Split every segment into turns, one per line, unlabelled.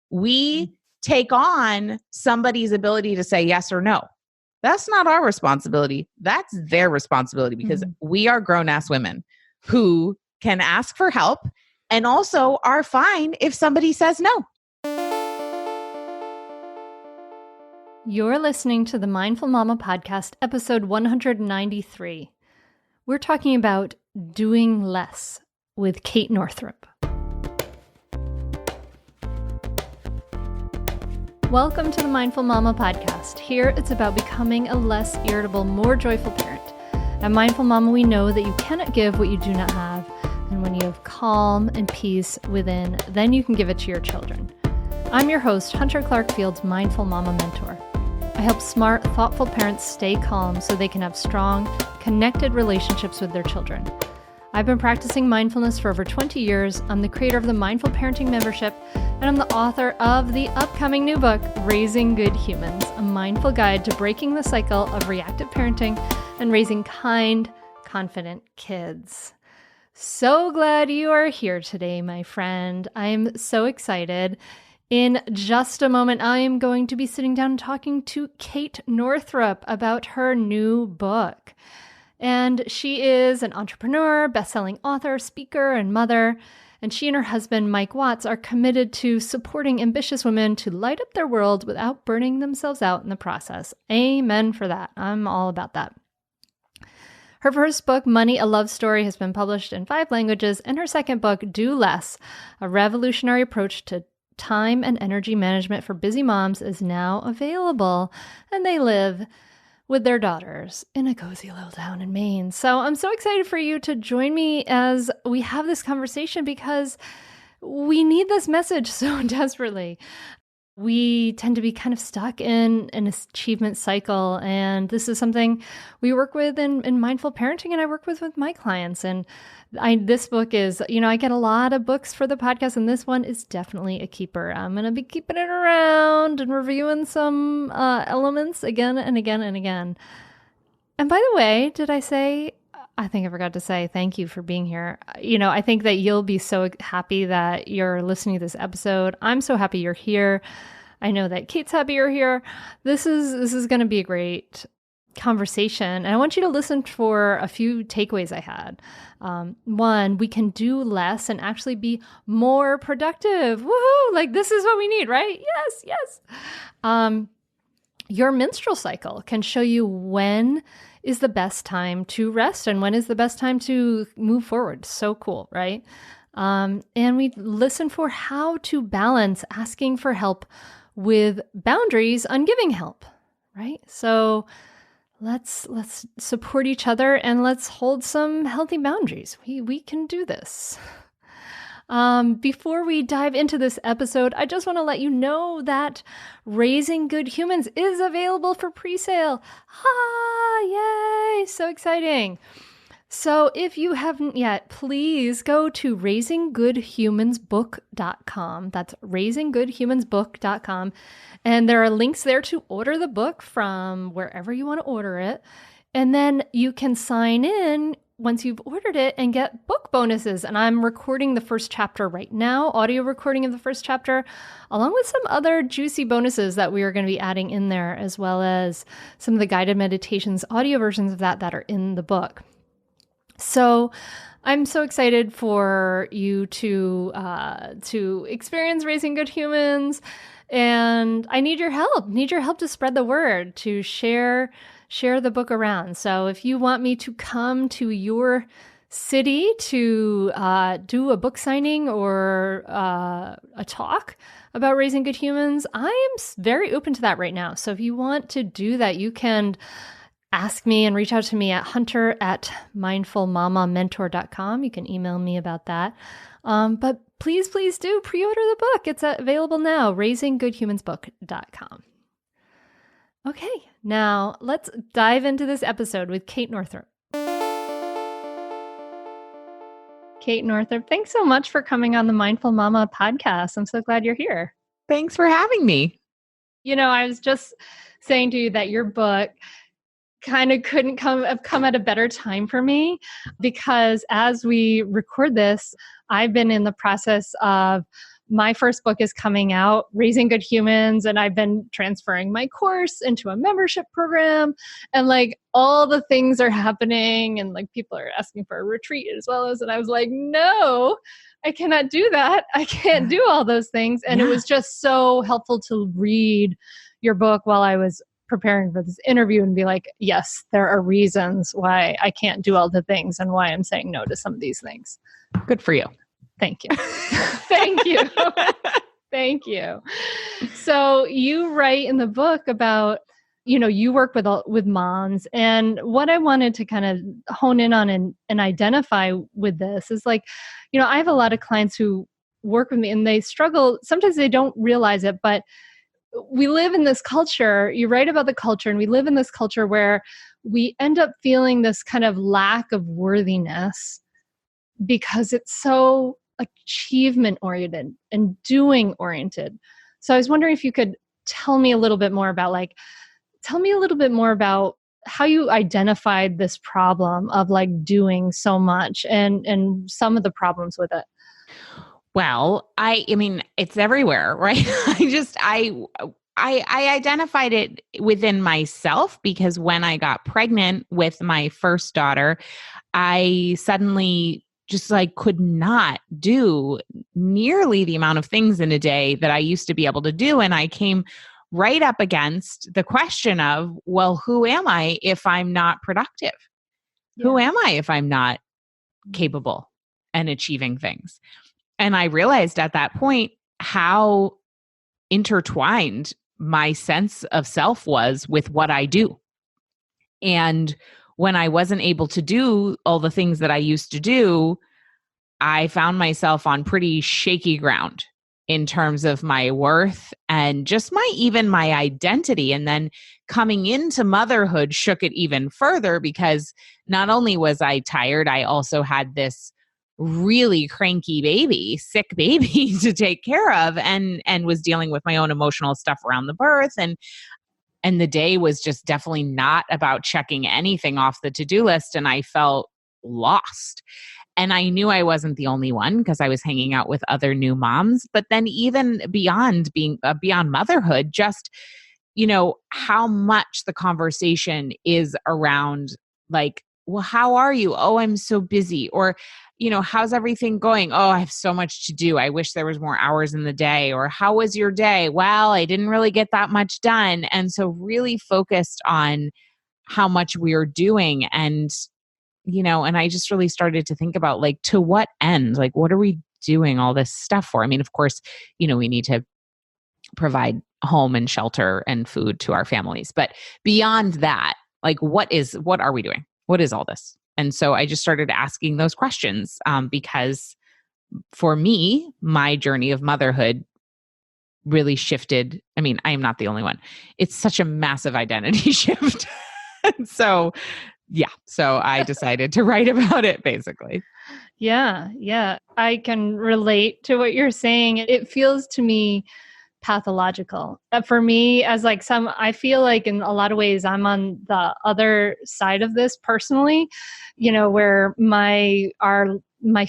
We take on somebody's ability to say yes or no. That's not our responsibility. That's their responsibility, because we are grown-ass women who can ask for help and also are fine if somebody says no.
You're listening to the Mindful Mama podcast, episode 193. We're talking about doing less with Kate Northrup. Welcome to the Mindful Mama podcast. Here, it's about becoming a less irritable, more joyful parent. At Mindful Mama, we know that you cannot give what you do not have. And when you have calm and peace within, then you can give it to your children. I'm your host, Hunter Clark-Field's Mindful Mama mentor. I help smart, thoughtful parents stay calm so they can have strong, connected relationships with their children. I've been practicing mindfulness for over 20 years. I'm the creator of the Mindful Parenting Membership, and I'm the author of the upcoming new book, Raising Good Humans, a mindful guide to breaking the cycle of reactive parenting and raising kind, confident kids. So glad you are here today, my friend. I am so excited. In just a moment, I am going to be sitting down and talking to Kate Northrup about her new book. And she is an entrepreneur, best-selling author, speaker, and mother. And she and her husband, Mike Watts, are committed to supporting ambitious women to light up their world without burning themselves out in the process. Amen for that. I'm all about that. Her first book, Money, a Love Story, has been published in 5 languages, and her second book, Do Less, a revolutionary approach to time and energy management for busy moms, is now available. And they live with their daughters in a cozy little town in Maine. So I'm so excited for you to join me as we have this conversation, because we need this message so desperately. We tend to be kind of stuck in an achievement cycle, and this is something we work with in mindful parenting, and I work with my clients. And this book is, I get a lot of books for the podcast, and this one is definitely a keeper. I'm going to be keeping it around and reviewing some elements again and again and again. And by the way, I think I forgot to say thank you for being here. I think that you'll be so happy that you're listening to this episode. I'm so happy you're here. I know that Kate's happy you're here. This is going to be a great conversation. And I want you to listen for a few takeaways I had. One, we can do less and actually be more productive. Woohoo! Like, this is what we need, right? Yes. Your menstrual cycle can show you when is the best time to rest and when is the best time to move forward. So cool, right? And we listen for how to balance asking for help with boundaries on giving help, right? So let's support each other and let's hold some healthy boundaries. We can do this. Before we dive into this episode, I just want to let you know that Raising Good Humans is available for pre-sale. Yay! So exciting. So if you haven't yet, please go to raisinggoodhumansbook.com. That's raisinggoodhumansbook.com. And there are links there to order the book from wherever you want to order it. And then you can sign in once you've ordered it and get book bonuses. And I'm recording the first chapter right now, audio recording of the first chapter, along with some other juicy bonuses that we are going to be adding in there, as well as some of the guided meditations, audio versions of that are in the book. So I'm so excited for you to experience Raising Good Humans. And I need your help to spread the word, to share the book around. So if you want me to come to your city to do a book signing or a talk about Raising Good Humans, I am very open to that right now. So if you want to do that, you can ask me and reach out to me at hunter@mindfulmamamentor.com. You can email me about that. But please do pre-order the book. It's available now, raisinggoodhumansbook.com. Okay, now let's dive into this episode with Kate Northrup. Kate Northrup, thanks so much for coming on the Mindful Mama podcast. I'm so glad you're here.
Thanks for having me.
I was just saying to you that your book kind of couldn't have come at a better time for me, because as we record this, I've been in the process of my first book is coming out, Raising Good Humans, and I've been transferring my course into a membership program, and like all the things are happening, and like people are asking for a retreat as well as, and I was like, no, I cannot do that. I can't do all those things. And it was just so helpful to read your book while I was preparing for this interview and be like, yes, there are reasons why I can't do all the things and why I'm saying no to some of these things.
Good for you.
Thank you. Thank you. Thank you. So you write in the book about, you work with moms, and what I wanted to kind of hone in on and identify with this is like, I have a lot of clients who work with me and they struggle. Sometimes they don't realize it, but we live in this culture. You write about the culture, and we live in this culture where we end up feeling this kind of lack of worthiness because it's so achievement oriented and doing oriented. So I was wondering if you could tell me a little bit more about how you identified this problem of like doing so much and some of the problems with it.
Well, I mean, it's everywhere, right? I identified it within myself because when I got pregnant with my first daughter, I suddenly just like could not do nearly the amount of things in a day that I used to be able to do. And I came right up against the question of, well, who am I if I'm not productive? Yeah. Who am I if I'm not capable and achieving things? And I realized at that point how intertwined my sense of self was with what I do. And when I wasn't able to do all the things that I used to do, I found myself on pretty shaky ground in terms of my worth and just my identity. And then coming into motherhood shook it even further because not only was I tired, I also had this really cranky sick baby to take care of and was dealing with my own emotional stuff around the birth. And the day was just definitely not about checking anything off the to-do list. And I felt lost. And I knew I wasn't the only one because I was hanging out with other new moms. But then even beyond beyond motherhood, just, how much the conversation is around like, well, how are you? Oh, I'm so busy. Or, how's everything going? Oh, I have so much to do. I wish there was more hours in the day. Or how was your day? Well, I didn't really get that much done. And so really focused on how much we are doing. And, and I just really started to think about like, to what end? Like, what are we doing all this stuff for? I mean, of course, we need to provide home and shelter and food to our families. But beyond that, like, what are we doing? What is all this? And so I just started asking those questions because for me, my journey of motherhood really shifted. I mean, I am not the only one. It's such a massive identity shift. So I decided to write about it basically.
Yeah. I can relate to what you're saying. It feels to me pathological. For me, I feel like in a lot of ways, I'm on the other side of this personally, where my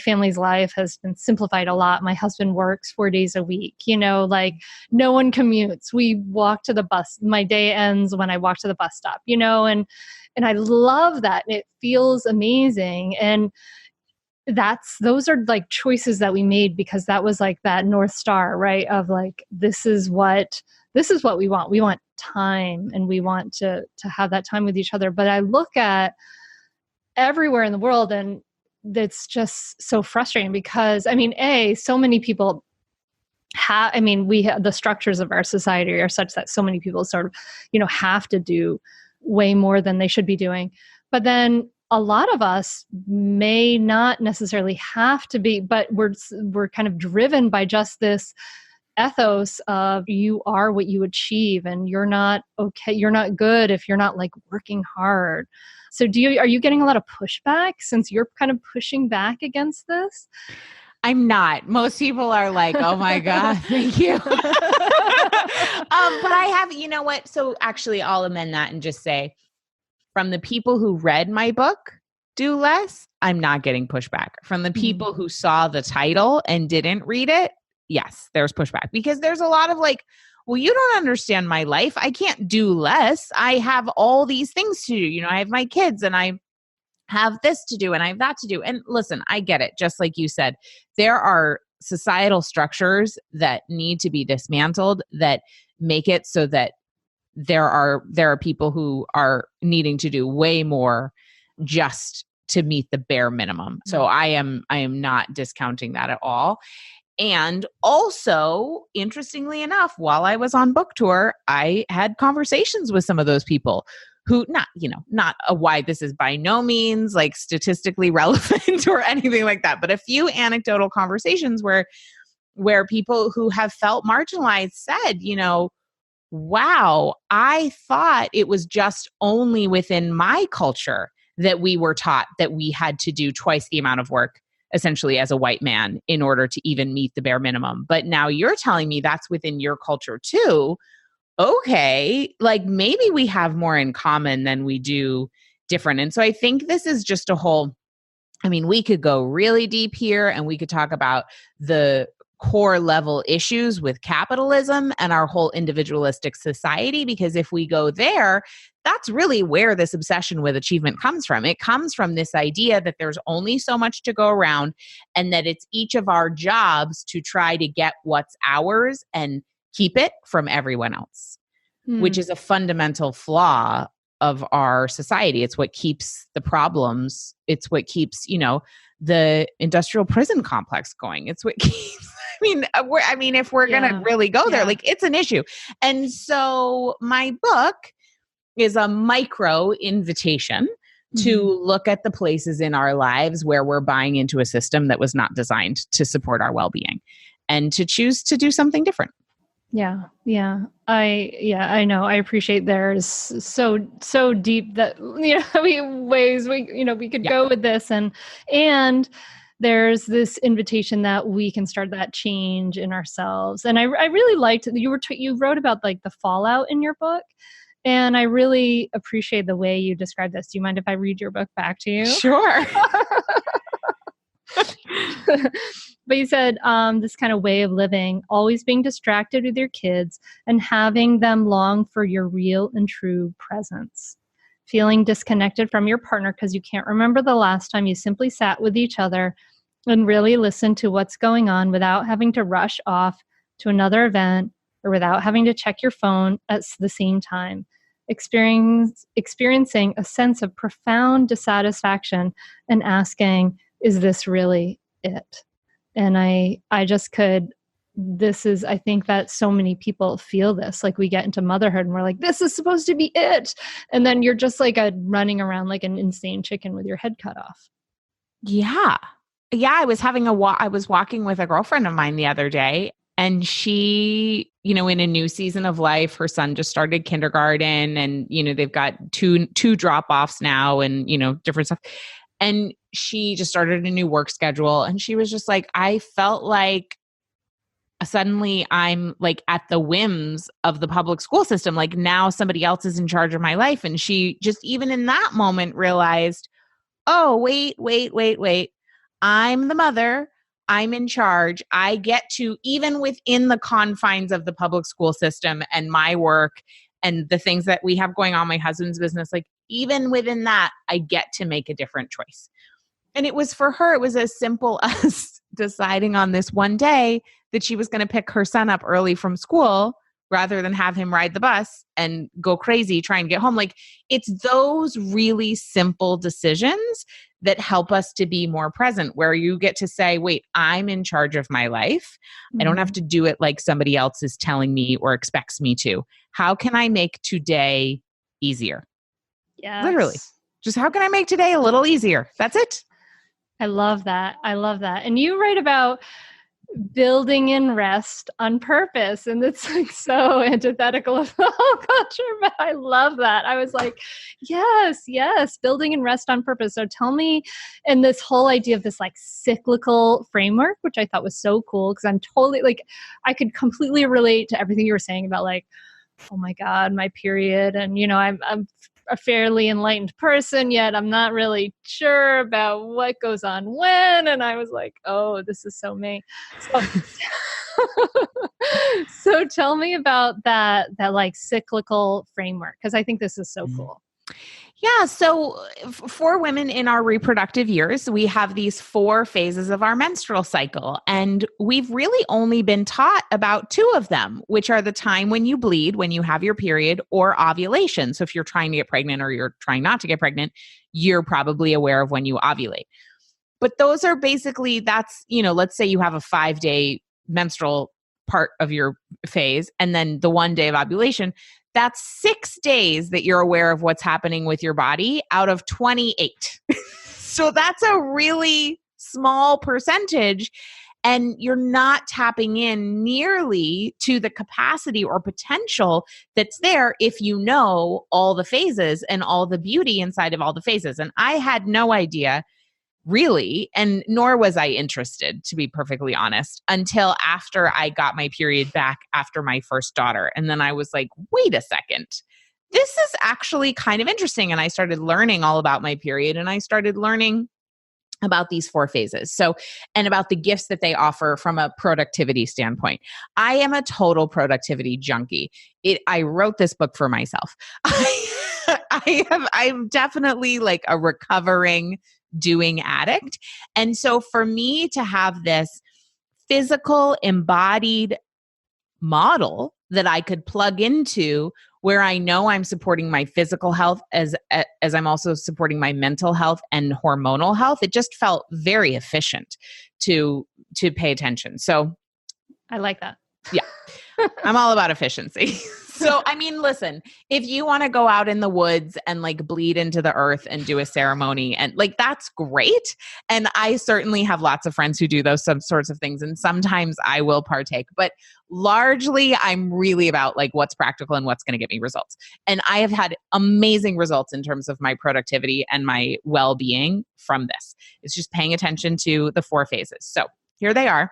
family's life has been simplified a lot. My husband works 4 days a week, like no one commutes. We walk to the bus. My day ends when I walk to the bus stop, and I love that. It feels amazing. And those are like choices that we made because that was like that North Star, right? Of like, this is what we want. We want time and we want to have that time with each other. But I look at everywhere in the world and it's just so frustrating because so many people the structures of our society are such that so many people sort of, have to do way more than they should be doing. But then a lot of us may not necessarily have to be, but we're kind of driven by just this ethos of you are what you achieve and you're not okay, you're not good if you're not like working hard. So are you getting a lot of pushback since you're kind of pushing back against this?
I'm not. Most people are like, oh my God, thank you. But I have, you know what? So actually I'll amend that and just say, from the people who read my book, Do Less, I'm not getting pushback. From the people who saw the title and didn't read it, yes, there's pushback because there's a lot of like, well, you don't understand my life. I can't do less. I have all these things to do. You know, I have my kids and I have this to do and I have that to do. And listen, I get it. Just like you said, there are societal structures that need to be dismantled that make it so that there are people who are needing to do way more just to meet the bare minimum. So I am not discounting that at all. And also, interestingly enough, while I was on book tour, I had conversations with some of those people who not why this is by no means like statistically relevant or anything like that, but a few anecdotal conversations where people who have felt marginalized said, you know, wow, I thought it was just only within my culture that we were taught that we had to do twice the amount of work essentially as a white man in order to even meet the bare minimum. But now you're telling me that's within your culture too. Okay, like maybe we have more in common than we do different. And so I think this is just a whole, I mean, we could go really deep here and we could talk about the core level issues with capitalism and our whole individualistic society, because if we go there, that's really where this obsession with achievement comes from. It comes from this idea that there's only so much to go around and that it's each of our jobs to try to get what's ours and keep it from everyone else, which is a fundamental flaw of our society. It's what keeps the problems. It's what keeps, you know, the industrial prison complex going. It's what keeps, I mean, if we're going to really go there, like it's an issue. And so my book is a micro invitation to look at the places in our lives where we're buying into a system that was not designed to support our well-being and to choose to do something different.
Yeah. I know. I appreciate there's so deep that, you know, ways we could go with this and there's this invitation that we can start that change in ourselves. And I really liked you wrote about like the fallout in your book. And I really appreciate the way you described this. Do you mind if I read your book back to you?
Sure.
But you said this kind of way of living, always being distracted with your kids and having them long for your real and true presence. Feeling disconnected from your partner because you can't remember the last time you simply sat with each other and really listened to what's going on without having to rush off to another event or without having to check your phone at the same time. Experiencing a sense of profound dissatisfaction and asking, is this really it? And I think that so many people feel this, like we get into motherhood and we're like, this is supposed to be it. And then you're just like running around like an insane chicken with your head cut off.
Yeah. I was I was walking with a girlfriend of mine the other day, and she, you know, in a new season of life, her son just started kindergarten and, you know, they've got two drop-offs now and, you know, different stuff. And she just started a new work schedule. And she was just like, I felt like suddenly I'm like at the whims of the public school system. Like now somebody else is in charge of my life. And she just even in that moment realized, oh, wait. I'm the mother. I'm in charge. I get to, even within the confines of the public school system and my work and the things that we have going on, my husband's business, like even within that, I get to make a different choice. And it was for her, it was as simple as deciding on this one day that she was going to pick her son up early from school rather than have him ride the bus and go crazy trying to get home. Like it's those really simple decisions that help us to be more present, where you get to say, wait, I'm in charge of my life. I don't have to do it like somebody else is telling me or expects me to. How can I make today easier?
Yes.
Literally. Just how can I make today a little easier? That's it.
I love that. And you write about building in rest on purpose. And it's like so antithetical of the whole culture, but I love that. I was like, yes, building in rest on purpose. So tell me, and this whole idea of this like cyclical framework, which I thought was so cool because I'm totally like, I could completely relate to everything you were saying about like, oh my God, my period. And, you know, I'm a fairly enlightened person, yet I'm not really sure about what goes on when. And I was like, oh, this is so me. So, So tell me about that like cyclical framework, because I think this is so cool.
Yeah. So for women in our reproductive years, we have these 4 phases of our menstrual cycle. And we've really only been taught about 2 of them, which are the time when you bleed, when you have your period, or ovulation. So if you're trying to get pregnant or you're trying not to get pregnant, you're probably aware of when you ovulate. But those are basically, that's, let's say you have a 5-day menstrual part of your phase and then the 1 day of ovulation. That's 6 days that you're aware of what's happening with your body out of 28. So that's a really small percentage. And you're not tapping in nearly to the capacity or potential that's there if you know all the phases and all the beauty inside of all the phases. And I had no idea really, and nor was I interested, to be perfectly honest, until after I got my period back after my first daughter. And then I was like, wait a second, this is actually kind of interesting. And I started learning all about my period, and I started learning about these 4 phases. So, and about the gifts that they offer from a productivity standpoint. I am a total productivity junkie. I wrote this book for myself. I'm definitely like a recovering doing addict. And so for me to have this physical embodied model that I could plug into where I know I'm supporting my physical health as I'm also supporting my mental health and hormonal health, it just felt very efficient to pay attention. So
I like that.
Yeah. I'm all about efficiency. So, I mean, listen, if you want to go out in the woods and like bleed into the earth and do a ceremony and like, that's great. And I certainly have lots of friends who do those some sorts of things. And sometimes I will partake, but largely I'm really about like what's practical and what's going to get me results. And I have had amazing results in terms of my productivity and my well-being from this. It's just paying attention to the 4 phases. So here they are.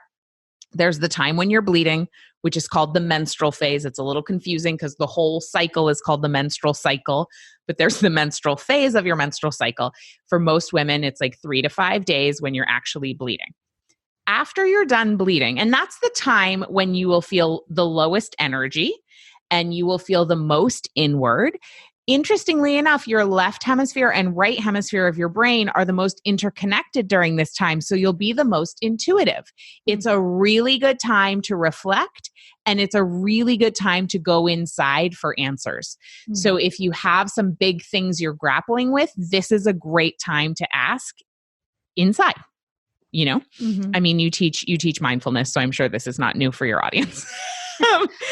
There's the time when you're bleeding, which is called the menstrual phase. It's a little confusing because the whole cycle is called the menstrual cycle, but there's the menstrual phase of your menstrual cycle. For most women, it's like 3 to 5 days when you're actually bleeding. After you're done bleeding, and that's the time when you will feel the lowest energy and you will feel the most inward. Interestingly enough, your left hemisphere and right hemisphere of your brain are the most interconnected during this time. So you'll be the most intuitive. It's a really good time to reflect, and it's a really good time to go inside for answers. Mm-hmm. So if you have some big things you're grappling with, this is a great time to ask inside. Mm-hmm. I mean, you teach mindfulness, so I'm sure this is not new for your audience.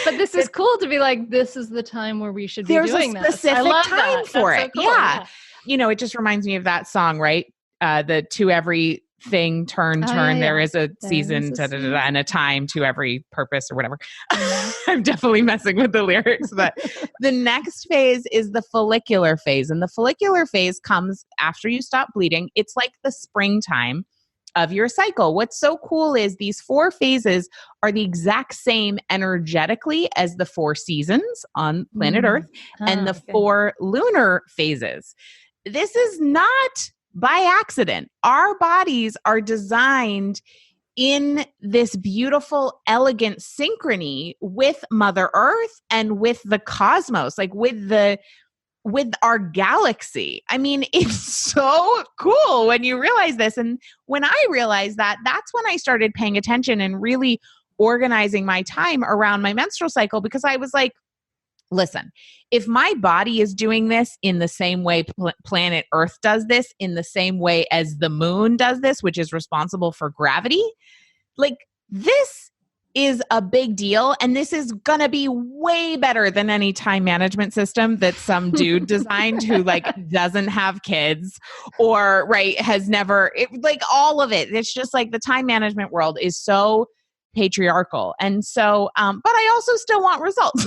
But this is cool to be like, this is the time where we should be doing this.
There's a specific time for it. So cool. Yeah. It just reminds me of that song, right? The to every thing, turn. There is a season, and a time to every purpose or whatever. I'm definitely messing with the lyrics, but the next phase is the follicular phase. And the follicular phase comes after you stop bleeding. It's like the springtime of your cycle. What's so cool is these 4 phases are the exact same energetically as the 4 seasons on planet Earth and the 4 lunar phases. This is not by accident. Our bodies are designed in this beautiful, elegant synchrony with Mother Earth and with the cosmos, like with our galaxy. I mean, it's so cool when you realize this. And when I realized that, that's when I started paying attention and really organizing my time around my menstrual cycle, because I was like, listen, if my body is doing this in the same way planet Earth does this, in the same way as the moon does this, which is responsible for gravity, like this is a big deal. And this is going to be way better than any time management system that some dude designed who like doesn't have kids or has never, like all of it. It's just like the time management world is so patriarchal. And so, but I also still want results.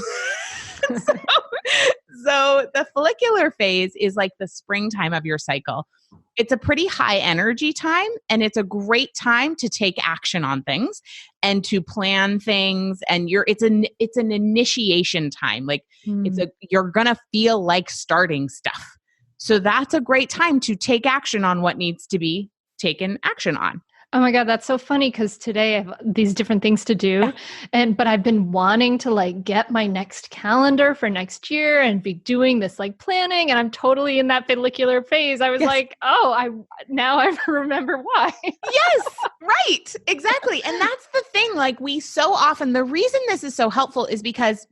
So the follicular phase is like the springtime of your cycle. It's a pretty high energy time, and it's a great time to take action on things and to plan things. And it's an initiation time. Like you're going to feel like starting stuff. So that's a great time to take action on what needs to be taken action on.
Oh my God, that's so funny because today I have these different things to do. But I've been wanting to like get my next calendar for next year and be doing this like planning. And I'm totally in that follicular phase. I was like, now I remember why.
Yes, right. Exactly. And that's the thing. Like we so often, the reason this is so helpful is because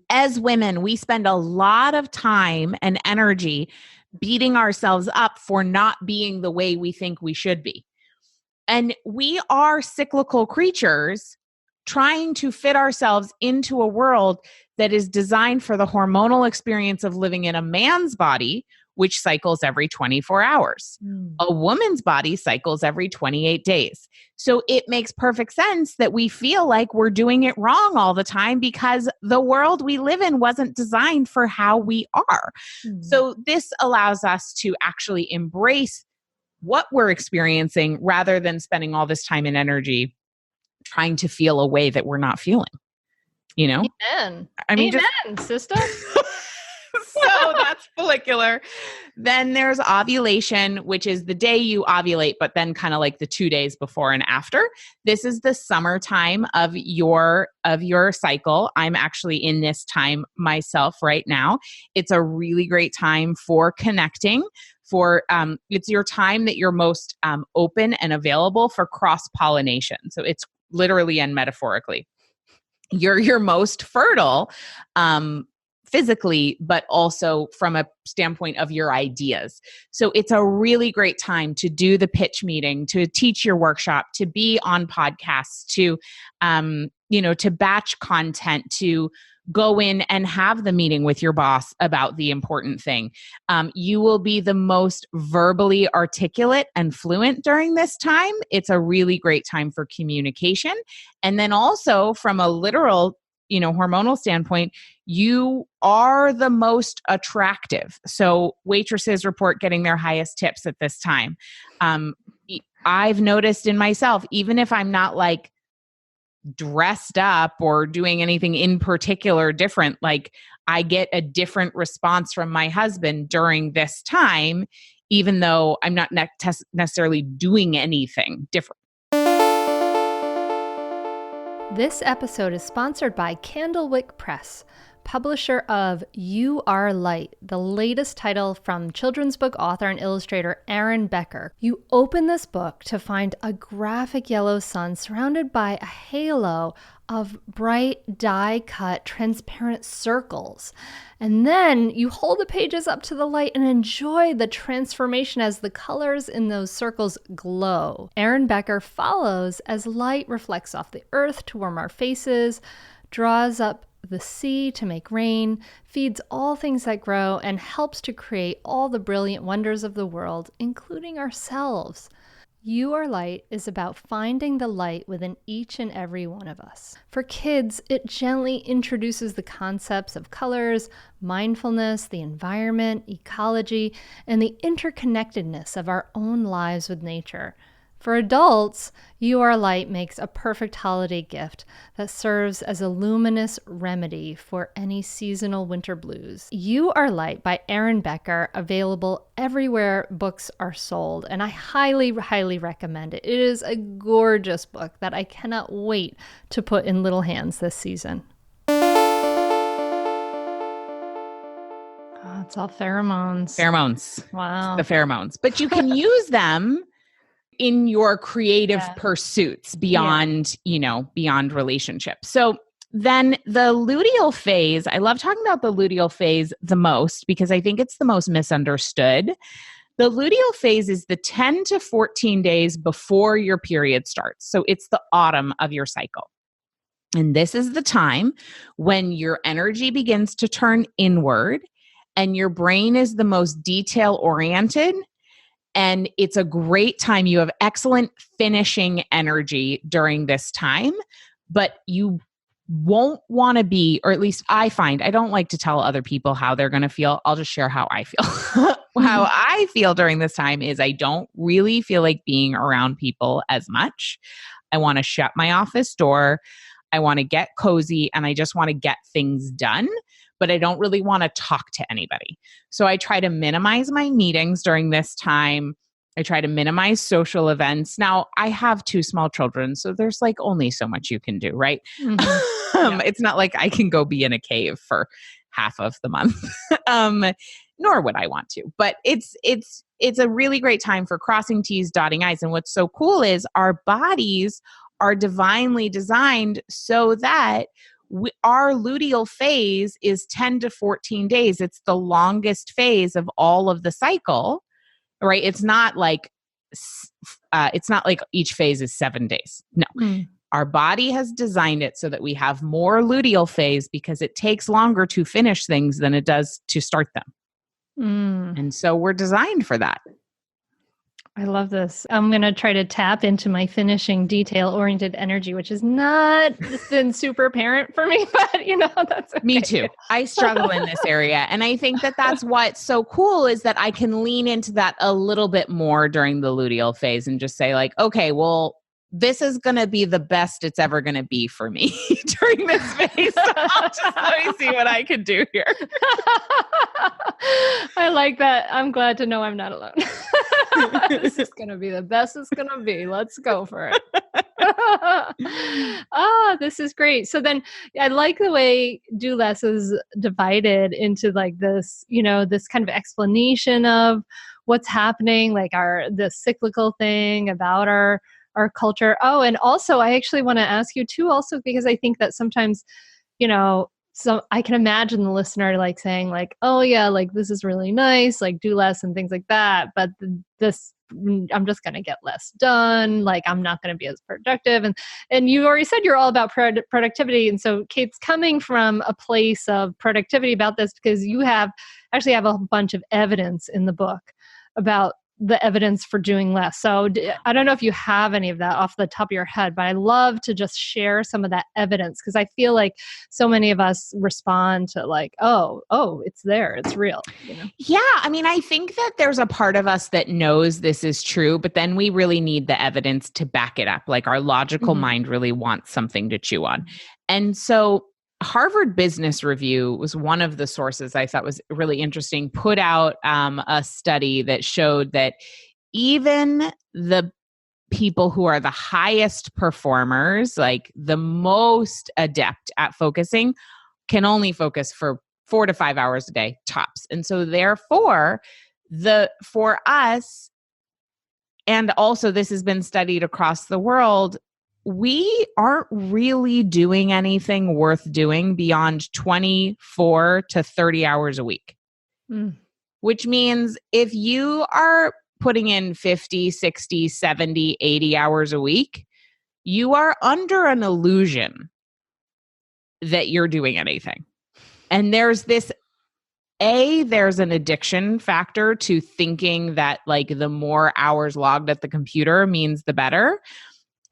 as women, we spend a lot of time and energy beating ourselves up for not being the way we think we should be. And we are cyclical creatures trying to fit ourselves into a world that is designed for the hormonal experience of living in a man's body, which cycles every 24 hours. A woman's body cycles every 28 days. So it makes perfect sense that we feel like we're doing it wrong all the time because the world we live in wasn't designed for how we are. So this allows us to actually embrace what we're experiencing rather than spending all this time and energy trying to feel a way that we're not feeling, you know?
Amen.
I mean,
Amen, sister.
So that's follicular. Then there's ovulation, which is the day you ovulate, but then kind of like the 2 days before and after. This is the summertime of your cycle. I'm actually in this time myself right now. It's a really great time for connecting. It's your time that you're most open and available for cross-pollination. So it's literally and metaphorically. You're your most fertile physically, but also from a standpoint of your ideas. So it's a really great time to do the pitch meeting, to teach your workshop, to be on podcasts, to batch content, to go in and have the meeting with your boss about the important thing. You will be the most verbally articulate and fluent during this time. It's a really great time for communication. And then also from a literal, hormonal standpoint, you are the most attractive. So waitresses report getting their highest tips at this time. I've noticed in myself, even if I'm not like dressed up or doing anything in particular different, like I get a different response from my husband during this time, even though I'm not necessarily doing anything different.
This episode is sponsored by Candlewick Press, publisher of You Are Light, the latest title from children's book author and illustrator Aaron Becker. You open this book to find a graphic yellow sun surrounded by a halo of bright die-cut transparent circles. And then you hold the pages up to the light and enjoy the transformation as the colors in those circles glow. Aaron Becker follows as light reflects off the earth to warm our faces, draws up the sea to make rain, feeds all things that grow, and helps to create all the brilliant wonders of the world, including ourselves. You Are Light is about finding the light within each and every one of us. For kids, it gently introduces the concepts of colors, mindfulness, the environment, ecology, and the interconnectedness of our own lives with nature. For adults, You Are Light makes a perfect holiday gift that serves as a luminous remedy for any seasonal winter blues. You Are Light by Aaron Becker, available everywhere books are sold, and I highly, highly recommend it. It is a gorgeous book that I cannot wait to put in little hands this season. Oh, it's all pheromones.
Wow.
The
pheromones. But you can use them in your creative pursuits beyond relationships. So then the luteal phase, I love talking about the luteal phase the most because I think it's the most misunderstood. The luteal phase is the 10 to 14 days before your period starts. So it's the autumn of your cycle. And this is the time when your energy begins to turn inward and your brain is the most detail-oriented. And it's a great time. You have excellent finishing energy during this time, but you won't want to be, or at least I find, I don't like to tell other people how they're going to feel. I'll just share how I feel. How I feel during this time is I don't really feel like being around people as much. I want to shut my office door. I want to get cozy and I just want to get things done, but I don't really want to talk to anybody. So I try to minimize my meetings during this time. I try to minimize social events. Now, I have 2 small children, so there's like only so much you can do, right? It's not like I can go be in a cave for half of the month, nor would I want to. But it's a really great time for crossing T's, dotting I's. And what's so cool is our bodies are divinely designed so that our luteal phase is 10 to 14 days. It's the longest phase of all of the cycle. Right? It's not like each phase is 7 days. No. Our body has designed it so that we have more luteal phase because it takes longer to finish things than it does to start them. And so we're designed for that.
I love this. I'm going to try to tap into my finishing detail-oriented energy, which has not been super apparent for me, but that's okay.
Me too. I struggle in this area. And I think that that's what's so cool is that I can lean into that a little bit more during the luteal phase and just say like, okay, well, this is going to be the best it's ever going to be for me during this phase. So let me see what I can do here.
I like that. I'm glad to know I'm not alone. This is going to be the best it's going to be. Let's go for it. This is great. So then I like the way Do Less is divided into like this, this kind of explanation of what's happening, like the cyclical thing about our culture. Oh, and also I actually want to ask you too, also, because I think that sometimes, so I can imagine the listener like saying like, oh yeah, like this is really nice, like do less and things like that. But I'm just going to get less done. Like I'm not going to be as productive. And you already said you're all about productivity. And so Kate's coming from a place of productivity about this because you actually have a bunch of evidence in the book about the evidence for doing less. So I don't know if you have any of that off the top of your head, but I love to just share some of that evidence because I feel like so many of us respond to like, oh, it's there, it's real.
Yeah. I mean, I think that there's a part of us that knows this is true, but then we really need the evidence to back it up. Like our logical mind really wants something to chew on. And so Harvard Business Review was one of the sources I thought was really interesting, put out a study that showed that even the people who are the highest performers, like the most adept at focusing, can only focus for 4 to 5 hours a day tops. And so therefore, for us, and also this has been studied across the world, we aren't really doing anything worth doing beyond 24 to 30 hours a week, which means if you are putting in 50, 60, 70, 80 hours a week, you are under an illusion that you're doing anything. And there's there's an addiction factor to thinking that like the more hours logged at the computer means the better.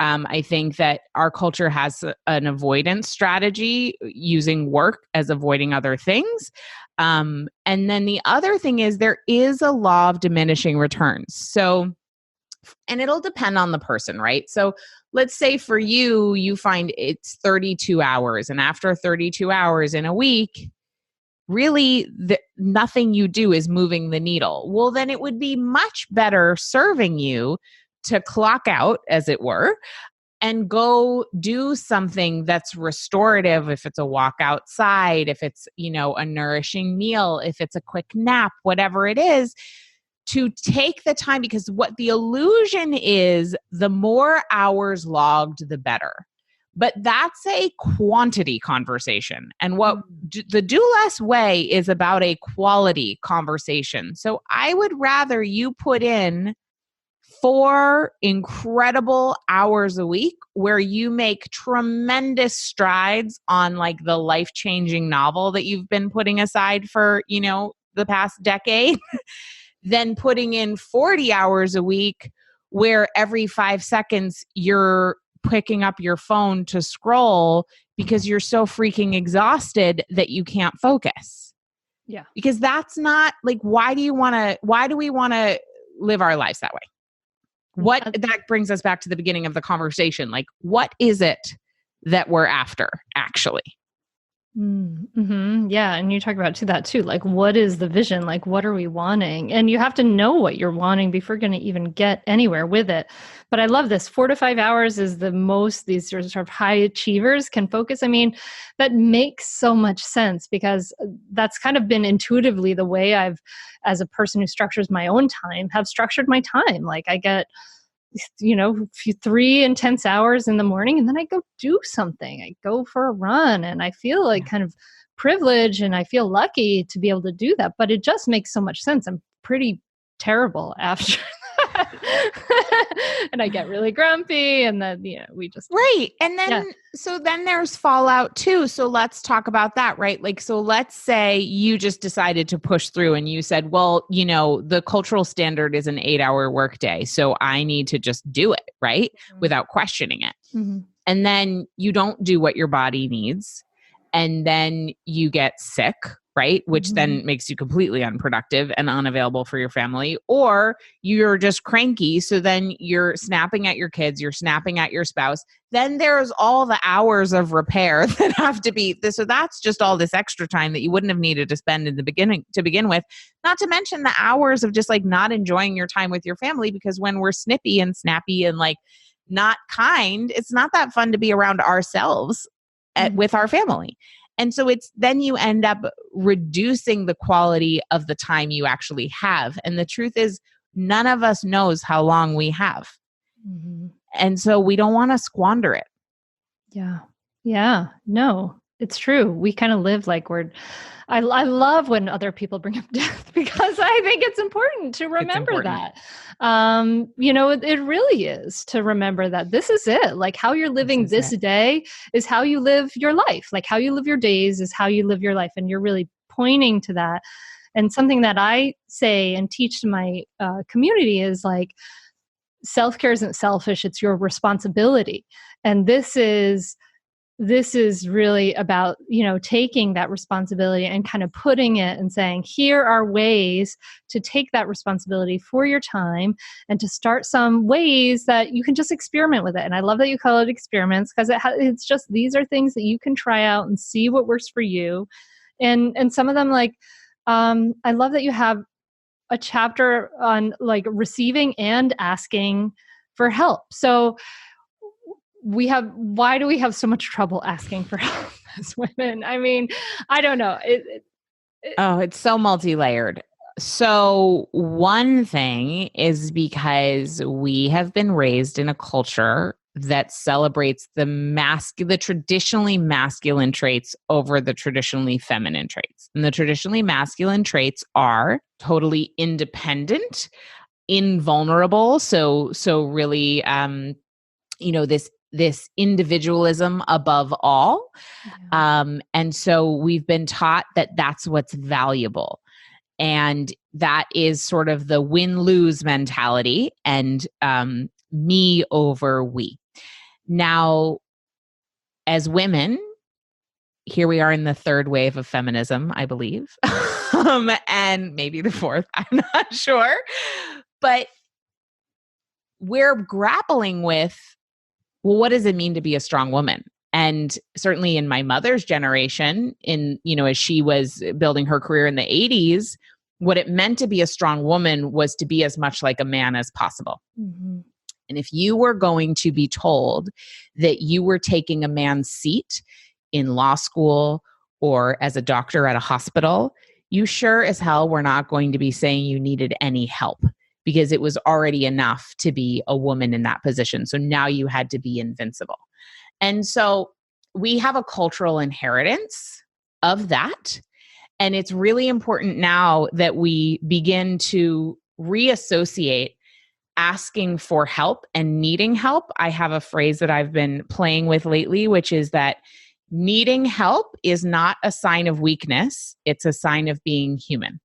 I think that our culture has an avoidance strategy using work as avoiding other things. And then the other thing is there is a law of diminishing returns. So, and it'll depend on the person, right? So let's say for you find it's 32 hours. And after 32 hours in a week, really nothing you do is moving the needle. Well, then it would be much better serving you to clock out, as it were, and go do something that's restorative. If it's a walk outside, if it's, a nourishing meal, if it's a quick nap, whatever it is, to take the time, because what the illusion is, the more hours logged, the better. But that's a quantity conversation. And what the Do Less way is about a quality conversation. So I would rather you put in 4 incredible hours a week where you make tremendous strides on like the life-changing novel that you've been putting aside for, the past decade, than putting in 40 hours a week where every 5 seconds you're picking up your phone to scroll because you're so freaking exhausted that you can't focus.
Yeah.
Because that's not like, why do we want to live our lives that way? That brings us back to the beginning of the conversation. Like, what is it that we're after, actually?
Mm-hmm. Yeah. And you talk about that too. Like, what is the vision? Like, what are we wanting? And you have to know what you're wanting before you're going to even get anywhere with it. But I love this. 4 to 5 hours is the most these sort of high achievers can focus. I mean, that makes so much sense because that's kind of been intuitively the way I've, as a person who structures my own time, have structured my time. Like I get 3 intense hours in the morning and then I go do something. I go for a run and I feel like kind of privileged and I feel lucky to be able to do that. But it just makes so much sense. I'm pretty terrible after that. And I get really grumpy and then, we just.
Right. And then, so then there's fallout too. So let's talk about that, right? Like, so let's say you just decided to push through and you said, well, the cultural standard is an 8-hour workday. So I need to just do it, right? Mm-hmm. Without questioning it. Mm-hmm. And then you don't do what your body needs. And then you get sick, right? Which then makes you completely unproductive and unavailable for your family. Or you're just cranky. So then you're snapping at your kids, you're snapping at your spouse. Then there's all the hours of repair that have to be, so that's just all this extra time that you wouldn't have needed to spend in the beginning to begin with. Not to mention the hours of just like not enjoying your time with your family, because when we're snippy and snappy and like not kind, it's not that fun to be around ourselves with our family. And so then you end up reducing the quality of the time you actually have. And the truth is, none of us knows how long we have. Mm-hmm. And so we don't want to squander it.
Yeah. Yeah. No, it's true. We kind of live like I love when other people bring up death because I think it's important to remember that. It really is to remember that this is it. Like how you're living this day is how you live your life. Like how you live your days is how you live your life. And you're really pointing to that. And something that I say and teach to my community is like, self-care isn't selfish. It's your responsibility. And this is really about, taking that responsibility and kind of putting it and saying, here are ways to take that responsibility for your time and to start some ways that you can just experiment with it. And I love that you call it experiments because it's just, these are things that you can try out and see what works for you. And some of them I love that you have a chapter on like receiving and asking for help. So why do we have so much trouble asking for help as women? I mean, I don't know.
It's so multi-layered. So one thing is because we have been raised in a culture that celebrates the traditionally masculine traits over the traditionally feminine traits. And the traditionally masculine traits are totally independent, invulnerable. So really, this individualism above all. Yeah. And so we've been taught that that's what's valuable. And that is sort of the win-lose mentality and me over we. Now, as women, here we are in the third wave of feminism, I believe, and maybe the fourth, I'm not sure. But we're grappling with, well, what does it mean to be a strong woman? And certainly in my mother's generation, as she was building her career in the 80s, what it meant to be a strong woman was to be as much like a man as possible. Mm-hmm. And if you were going to be told that you were taking a man's seat in law school or as a doctor at a hospital, you sure as hell were not going to be saying you needed any help, because it was already enough to be a woman in that position. So now you had to be invincible. And so we have a cultural inheritance of that. And it's really important now that we begin to reassociate asking for help and needing help. I have a phrase that I've been playing with lately, which is that needing help is not a sign of weakness. It's a sign of being human.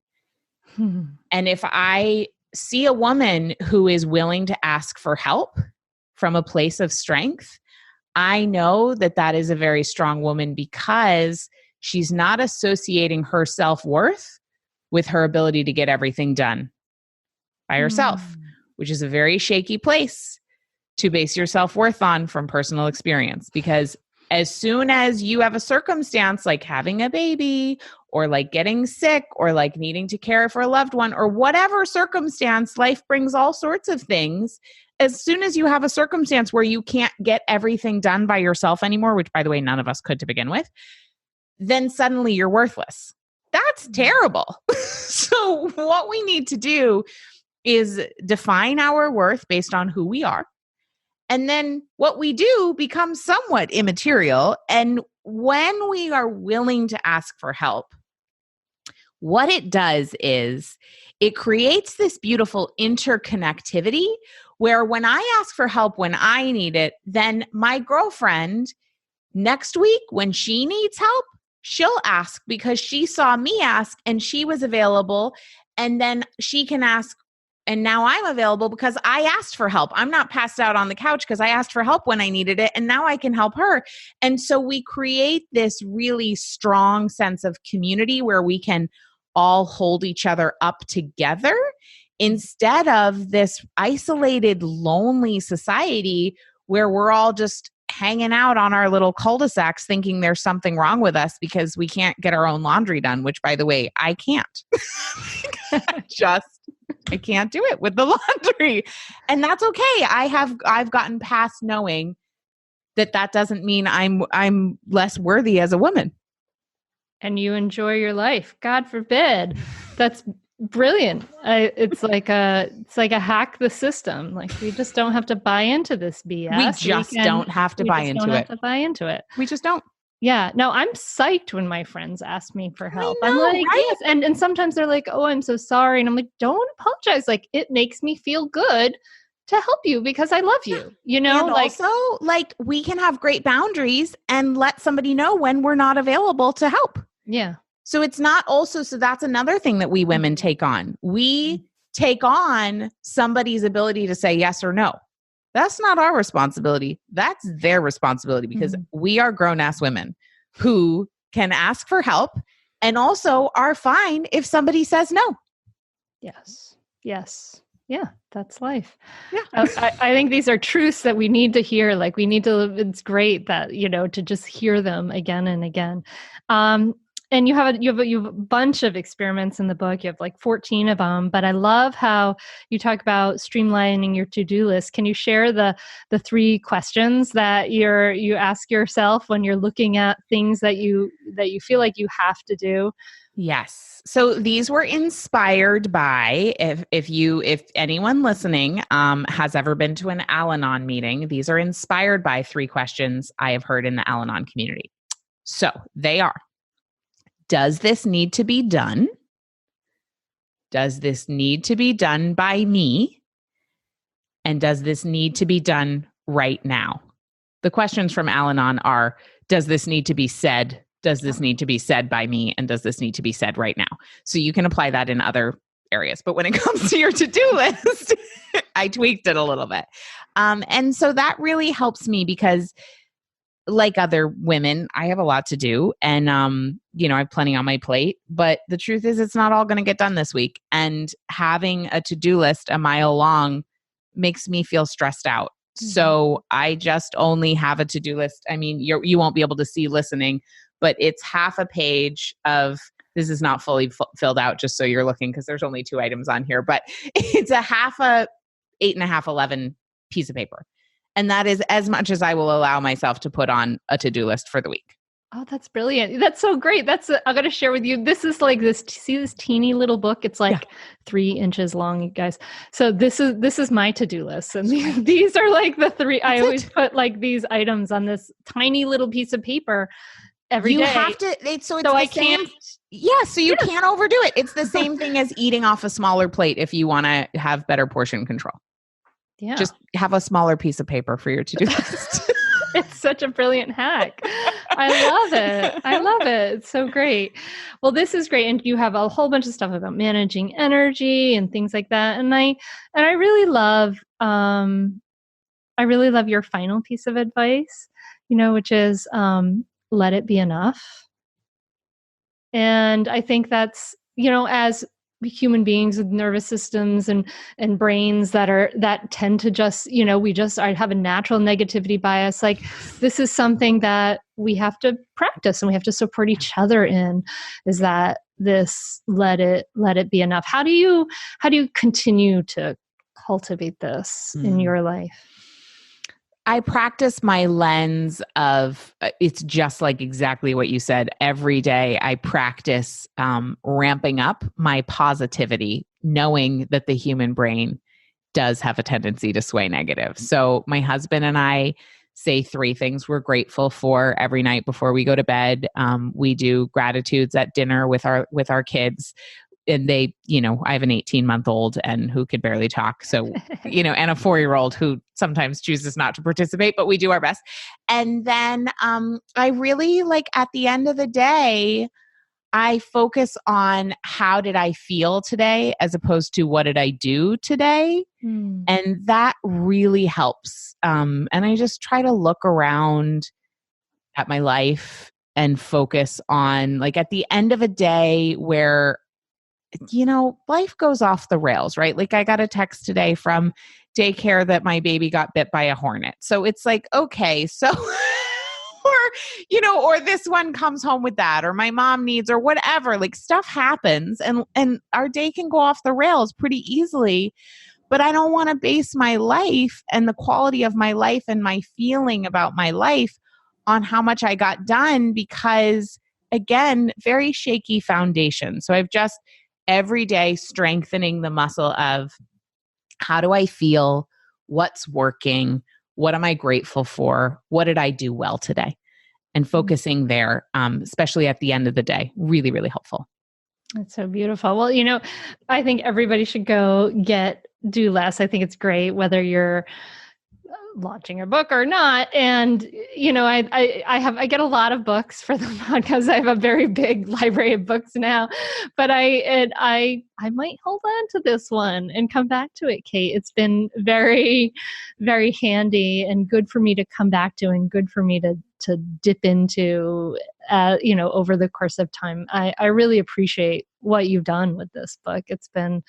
And if I see a woman who is willing to ask for help from a place of strength, I know that that is a very strong woman, because she's not associating her self-worth with her ability to get everything done by herself, which is a very shaky place to base your self-worth on from personal experience, because As soon as you have a circumstance like having a baby or like getting sick or like needing to care for a loved one or whatever circumstance, life brings all sorts of things. As soon as you have a circumstance where you can't get everything done by yourself anymore, which by the way, none of us could to begin with, then suddenly you're worthless. That's terrible. So what we need to do is define our worth based on who we are. And then what we do becomes somewhat immaterial. And when we are willing to ask for help, what it does is it creates this beautiful interconnectivity where when I ask for help when I need it, then my girlfriend next week when she needs help, she'll ask because she saw me ask and she was available. And then she can ask, and now I'm available because I asked for help. I'm not passed out on the couch because I asked for help when I needed it. And now I can help her. And so we create this really strong sense of community where we can all hold each other up together instead of this isolated, lonely society where we're all just hanging out on our little cul-de-sacs thinking there's something wrong with us because we can't get our own laundry done, which by the way, I can't. I can't do it with the laundry. And that's okay. I've gotten past knowing that doesn't mean I'm less worthy as a woman.
And you enjoy your life. God forbid. That's brilliant. It's like a hack the system. Like we just don't have to buy into this BS.
We just don't have to buy into it. We just don't.
Yeah. No, I'm psyched when my friends ask me for help.
I know,
I'm like,
right?
yes. And sometimes they're like, oh, I'm so sorry. And I'm like, don't apologize. Like it makes me feel good to help you because I love you, you know?
And also, like we can have great boundaries and let somebody know when we're not available to help.
Yeah.
So it's not also, so that's another thing that we women take on. We take on somebody's ability to say yes or no. That's not our responsibility. That's their responsibility because we are grown-ass women who can ask for help and also are fine if somebody says no.
Yes. Yes. Yeah, that's life.
Yeah.
I think these are truths that we need to hear. Like we need to, it's great that, to just hear them again and again. And you have a bunch of experiments in the book. You have like 14 of them, but I love how you talk about streamlining your to-do list. Can you share the 3 questions that you ask yourself when you're looking at things that you feel like you have to do?
Yes. So these were inspired by, if anyone listening has ever been to an Al-Anon meeting, these are inspired by 3 questions I have heard in the Al-Anon community. So they are, does this need to be done? Does this need to be done by me? And does this need to be done right now? The questions from Al-Anon are, does this need to be said? Does this need to be said by me? And does this need to be said right now? So you can apply that in other areas. But when it comes to your to-do list, I tweaked it a little bit. And so that really helps me because like other women, I have a lot to do and, I have plenty on my plate, but the truth is it's not all going to get done this week. And having a to-do list a mile long makes me feel stressed out. Mm-hmm. So I just only have a to-do list. I mean, you won't be able to see listening, but it's half a page of, this is not fully filled out just so you're looking because there's only 2 items on here, but it's a half a 8.5, 11 piece of paper. And that is as much as I will allow myself to put on a to-do list for the week.
Oh, that's brilliant. That's so great. I'm going to share with you. This is like this, see this teeny little book? It's like 3 inches long, you guys. So this is my to-do list. And these are like the 3, I always put like these items on this tiny little piece of paper every day.
You have to, so I can't. Yeah, so you can't overdo it. It's the same thing as eating off a smaller plate if you want to have better portion control. Yeah. Just have a smaller piece of paper for your to-do list.
It's such a brilliant hack. I love it. It's so great. Well, this is great. And you have a whole bunch of stuff about managing energy and things like that. And I really love your final piece of advice, which is let it be enough. And I think that's, as human beings with nervous systems and brains that tend to just, I have a natural negativity bias. Like, this is something that we have to practice and we have to support each other in, is that this, let it be enough. How do you continue to cultivate this in your life?
I practice my lens of, it's just like exactly what you said. Every day I practice ramping up my positivity, knowing that the human brain does have a tendency to sway negative. So my husband and I say 3 things we're grateful for every night before we go to bed. We do gratitudes at dinner with our kids. And they, I have an 18-month-old and who could barely talk. So, and a 4-year-old who sometimes chooses not to participate, but we do our best. And then I really, like, at the end of the day, I focus on how did I feel today as opposed to what did I do today? And that really helps. And I just try to look around at my life and focus on, like, at the end of a day where life goes off the rails, right? Like, I got a text today from daycare that my baby got bit by a hornet. So it's like, okay, so, or this one comes home with that, or my mom needs, or whatever, like, stuff happens and our day can go off the rails pretty easily. But I don't want to base my life and the quality of my life and my feeling about my life on how much I got done, because, again, very shaky foundation. So I've just every day strengthening the muscle of, how do I feel? What's working? What am I grateful for? What did I do well today? And focusing there, especially at the end of the day, really, really helpful.
That's so beautiful. Well, I think everybody should go do less. I think it's great, whether you're launching a book or not. And, I get a lot of books for the podcast. I have a very big library of books now, but I might hold on to this one and come back to it, Kate. It's been very, very handy and good for me to come back to, and good for me to dip into, over the course of time. I really appreciate what you've done with this book. It's been,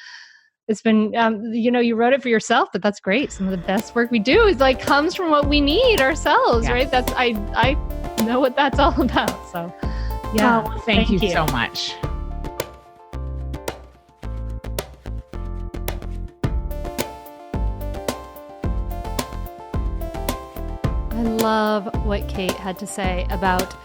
you wrote it for yourself, but that's great. Some of the best work we do is comes from what we need ourselves, right? That's, I know what that's all about. So yeah.
Oh, thank you so much.
I love what Kate had to say about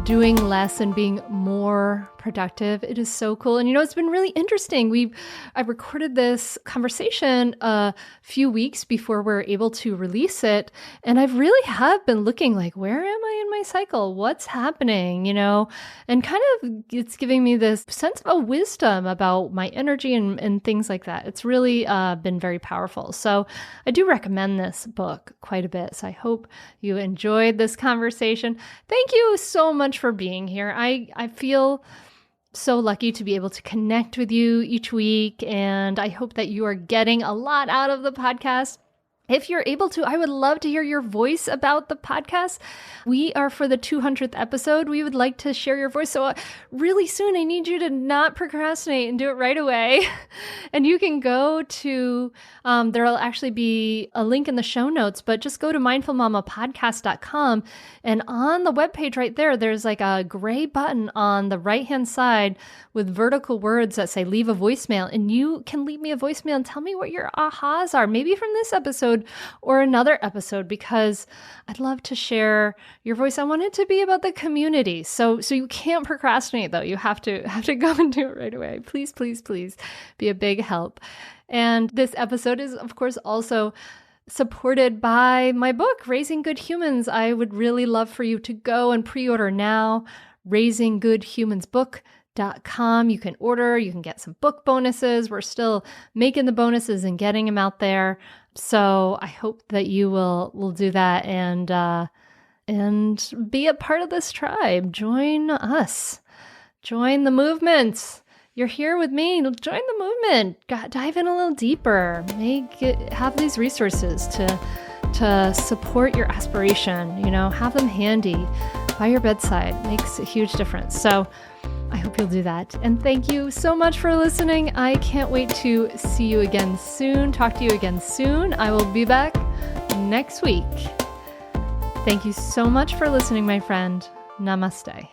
doing less and being more productive. It is so cool. And it's been really interesting. I recorded this conversation a few weeks before we were able to release it. And I really have been looking like, where am I in my cycle? What's happening? And kind of it's giving me this sense of a wisdom about my energy and things like that. It's really been very powerful. So I do recommend this book quite a bit. So I hope you enjoyed this conversation. Thank you so much for being here. I feel so lucky to be able to connect with you each week, and I hope that you are getting a lot out of the podcast. If you're able to, I would love to hear your voice about the podcast. We are for the 200th episode. We would like to share your voice. So really soon, I need you to not procrastinate and do it right away. And you can go to, there'll actually be a link in the show notes, but just go to mindfulmamapodcast.com. And on the webpage right there, there's like a gray button on the right-hand side with vertical words that say leave a voicemail. And you can leave me a voicemail and tell me what your ahas are, maybe from this episode or another episode, because I'd love to share your voice. I want it to be about the community. So you can't procrastinate though. You have to go and do it right away. Please, please, please be a big help. And this episode is, of course, also supported by my book, Raising Good Humans. I would really love for you to go and pre-order now, raisinggoodhumansbook.com. You can order, you can get some book bonuses. We're still making the bonuses and getting them out there. So I hope that you will do that and be a part of this tribe. Join us. Join the movement. You're here with me. Join the movement. Dive in a little deeper. Have these resources to support your aspiration. Have them handy by your bedside. Makes a huge difference. So I hope you'll do that. And thank you so much for listening. I can't wait to see you again soon, talk to you again soon. I will be back next week. Thank you so much for listening, my friend. Namaste.